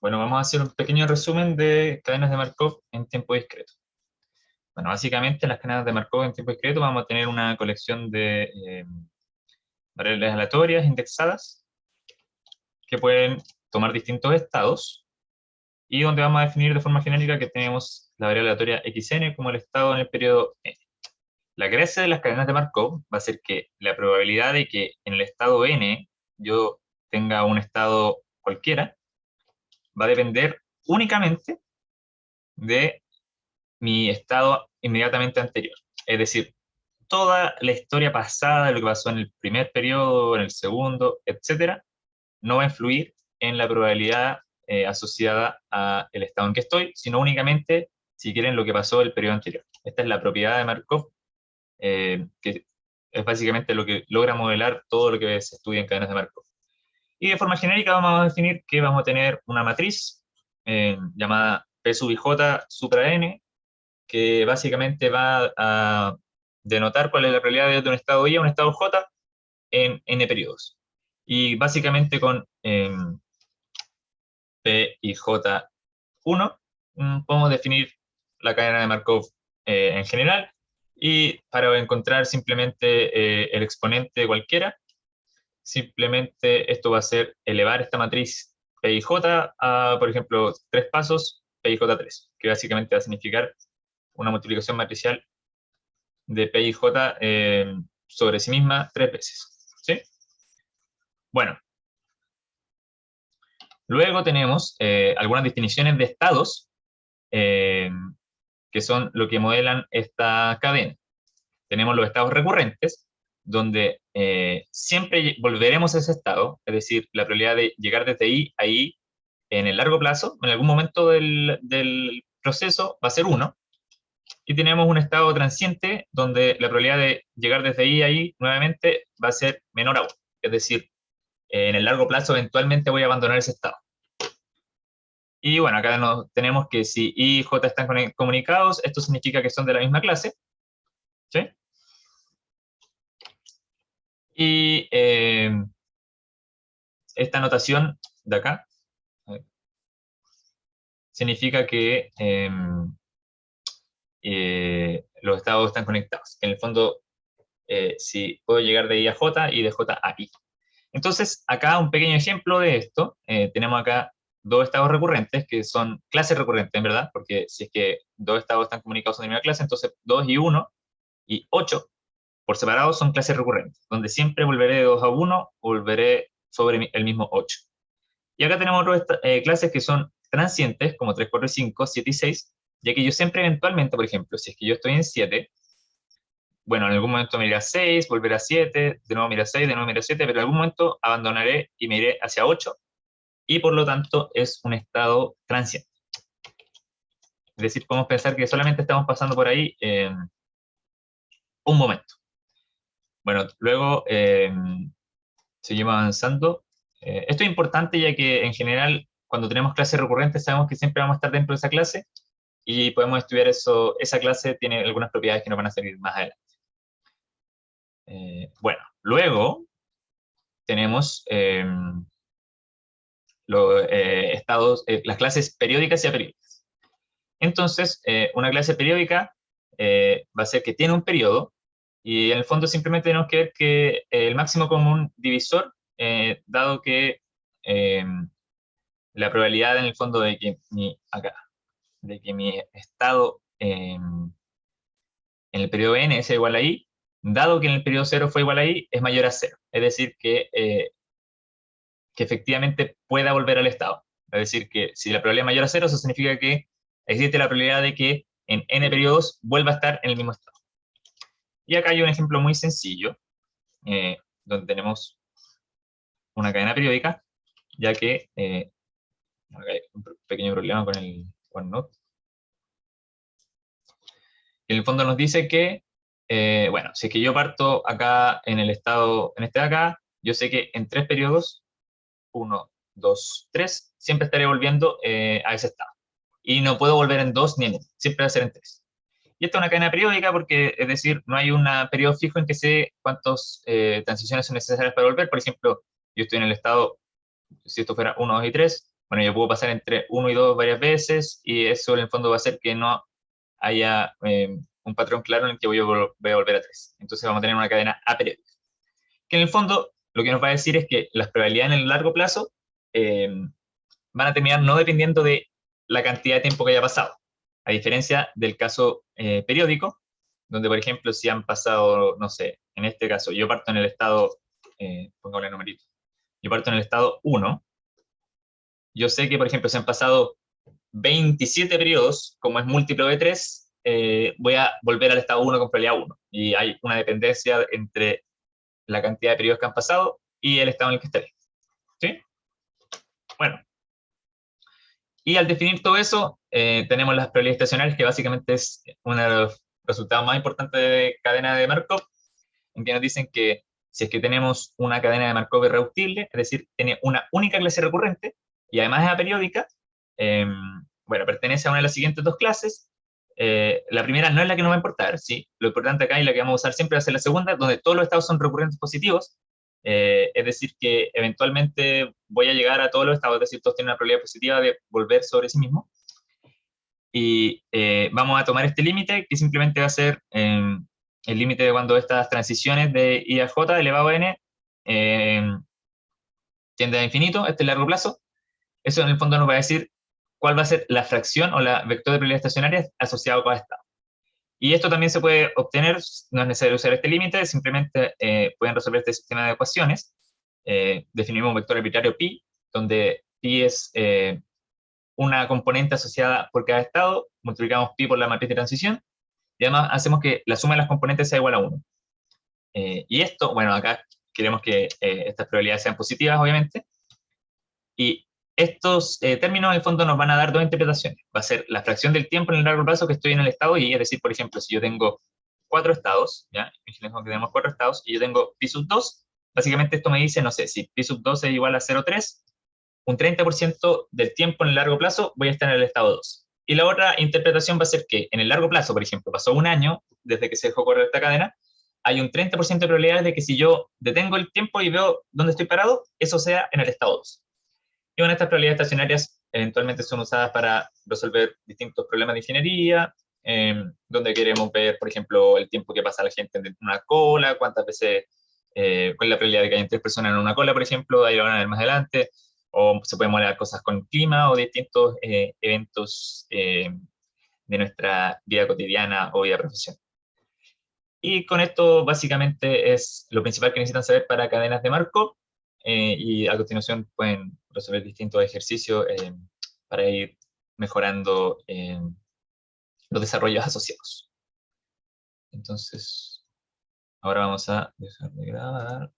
Bueno, vamos a hacer un pequeño resumen de cadenas de Markov en tiempo discreto. Bueno, básicamente en las cadenas de Markov en tiempo discreto vamos a tener una colección de variables aleatorias indexadas que pueden tomar distintos estados y donde vamos a definir de forma genérica que tenemos la variable aleatoria xn como el estado en el periodo n. La gracia de las cadenas de Markov va a ser que la probabilidad de que en el estado n yo tenga un estado cualquiera va a depender únicamente de mi estado inmediatamente anterior. Es decir, toda la historia pasada de lo que pasó en el primer periodo, en el segundo, etcétera, no va a influir en la probabilidad asociada al estado en que estoy, sino únicamente, si quieren, lo que pasó el periodo anterior. Esta es la propiedad de Markov, que es básicamente lo que logra modelar todo lo que se estudia en cadenas de Markov. Y de forma genérica vamos a definir que vamos a tener una matriz llamada P sub i j supra n, que básicamente va a denotar cuál es la probabilidad de un estado I a un estado J en n periodos. Y básicamente con P y J1 podemos definir la cadena de Markov en general, y para encontrar simplemente el exponente cualquiera, simplemente esto va a ser elevar esta matriz P y J a, por ejemplo, 3 pasos, P y J3, que básicamente va a significar una multiplicación matricial de P y J sobre sí misma 3 veces. ¿Sí? Bueno, luego tenemos algunas definiciones de estados que son lo que modelan esta cadena. Tenemos los estados recurrentes, donde siempre volveremos a ese estado, es decir, la probabilidad de llegar desde I a I en el largo plazo, en algún momento del proceso, va a ser 1. Y tenemos un estado transiente donde la probabilidad de llegar desde I a I nuevamente va a ser menor a 1. Es decir, en el largo plazo eventualmente voy a abandonar ese estado. Y bueno, acá tenemos que si I y J están comunicados, esto significa que son de la misma clase. ¿Sí? Y esta notación de acá significa que los estados están conectados. En el fondo, si puedo llegar de I a J y de J a I. Entonces, acá un pequeño ejemplo de esto. Tenemos acá dos estados recurrentes, que son clases recurrentes, en verdad, porque si es que dos estados están comunicados en la misma clase, entonces 2 y 1 y 8 por separado son clases recurrentes, donde siempre volveré de 2 a 1, volveré sobre el mismo 8. Y acá tenemos otras clases que son transientes, como 3, 4 y 5, 7 y 6, ya que yo siempre eventualmente, por ejemplo, si es que yo estoy en 7, bueno, en algún momento me iré a 6, volveré a 7, de nuevo me iré a 6, de nuevo me iré a 7, pero en algún momento abandonaré y me iré hacia 8, y por lo tanto es un estado transiente. Es decir, podemos pensar que solamente estamos pasando por ahí un momento. Bueno, luego seguimos avanzando. Esto es importante ya que en general cuando tenemos clases recurrentes sabemos que siempre vamos a estar dentro de esa clase y podemos estudiar eso. Esa clase tiene algunas propiedades que nos van a servir más adelante. Bueno, luego tenemos los estados, las clases periódicas y aperiódicas. Entonces, una clase periódica va a ser que tiene un periodo, y en el fondo simplemente tenemos que ver que el máximo común divisor, dado que la probabilidad en el fondo de que mi estado en el periodo n es igual a i, dado que en el periodo 0 fue igual a i, es mayor a 0. Es decir, que efectivamente pueda volver al estado. Es decir, que si la probabilidad es mayor a 0, eso significa que existe la probabilidad de que en n periodos vuelva a estar en el mismo estado. Y acá hay un ejemplo muy sencillo, donde tenemos una cadena periódica, ya que acá hay un pequeño problema con el OneNote. En el fondo nos dice que, bueno, si es que yo parto acá en el estado, en este de acá, yo sé que en 3 periodos, 1, 2, 3, siempre estaré volviendo a ese estado. Y no puedo volver en 2 ni en 1, siempre va a ser en 3. Y esta es una cadena periódica porque, es decir, no hay un periodo fijo en que sé cuántas transiciones son necesarias para volver. Por ejemplo, yo estoy en el estado, si esto fuera 1, 2 y 3, bueno, yo puedo pasar entre 1 y 2 varias veces, y eso en el fondo va a hacer que no haya un patrón claro en el que voy a volver a 3. Entonces vamos a tener una cadena aperiódica. Que en el fondo lo que nos va a decir es que las probabilidades en el largo plazo van a terminar no dependiendo de la cantidad de tiempo que haya pasado. A diferencia del caso periódico, donde, por ejemplo, si han pasado, no sé, en este caso, yo parto en el estado, pongámosle numerito, yo parto en el estado 1, yo sé que, por ejemplo, si han pasado 27 periodos, como es múltiplo de 3, voy a volver al estado 1 con probabilidad 1. Y hay una dependencia entre la cantidad de periodos que han pasado y el estado en el que esté. ¿Sí? Bueno. Y al definir todo eso, tenemos las probabilidades estacionarias, que básicamente es uno de los resultados más importantes de cadena de Markov, en que nos dicen que si es que tenemos una cadena de Markov irreductible, es decir, tiene una única clase recurrente, y además es aperiódica, bueno, pertenece a una de las siguientes dos clases. La primera no es la que nos va a importar, ¿sí? Lo importante acá y la que vamos a usar siempre va a ser la segunda, donde todos los estados son recurrentes positivos, es decir, que eventualmente voy a llegar a todos los estados, es decir, todos tienen una probabilidad positiva de volver sobre sí mismo. Y vamos a tomar este límite, que simplemente va a ser el límite de cuando estas transiciones de I a J elevado a n tienden a infinito, este largo plazo. Eso en el fondo nos va a decir cuál va a ser la fracción o la vector de probabilidad estacionaria asociado a cada estado. Y esto también se puede obtener, no es necesario usar este límite, simplemente pueden resolver este sistema de ecuaciones. Definimos un vector arbitrario pi, donde pi es una componente asociada por cada estado, multiplicamos pi por la matriz de transición, y además hacemos que la suma de las componentes sea igual a 1. Y esto, bueno, acá queremos que estas probabilidades sean positivas, obviamente, y estos términos en el fondo nos van a dar dos interpretaciones. Va a ser la fracción del tiempo en el largo plazo que estoy en el estado y, es decir, por ejemplo, si yo tengo 4 estados, ¿ya? Imaginemos que tenemos 4 estados y yo tengo pi sub 2, básicamente esto me dice, no sé, si pi sub 2 es igual a 0,3, un 30% del tiempo en el largo plazo voy a estar en el estado 2. Y la otra interpretación va a ser que en el largo plazo, por ejemplo, pasó un año desde que se dejó correr esta cadena, hay un 30% de probabilidades de que si yo detengo el tiempo y veo dónde estoy parado, eso sea en el estado 2. Y bueno, estas probabilidades estacionarias eventualmente son usadas para resolver distintos problemas de ingeniería, donde queremos ver, por ejemplo, el tiempo que pasa la gente en una cola, cuántas veces, cuál es la probabilidad de que haya 3 personas en una cola, por ejemplo, ahí lo van a ver más adelante, o se pueden modelar cosas con clima o distintos eventos de nuestra vida cotidiana o vida profesional. Y con esto básicamente es lo principal que necesitan saber para cadenas de Markov, y a continuación pueden resolver distintos ejercicios para ir mejorando los desarrollos asociados. Entonces, ahora vamos a dejar de grabar.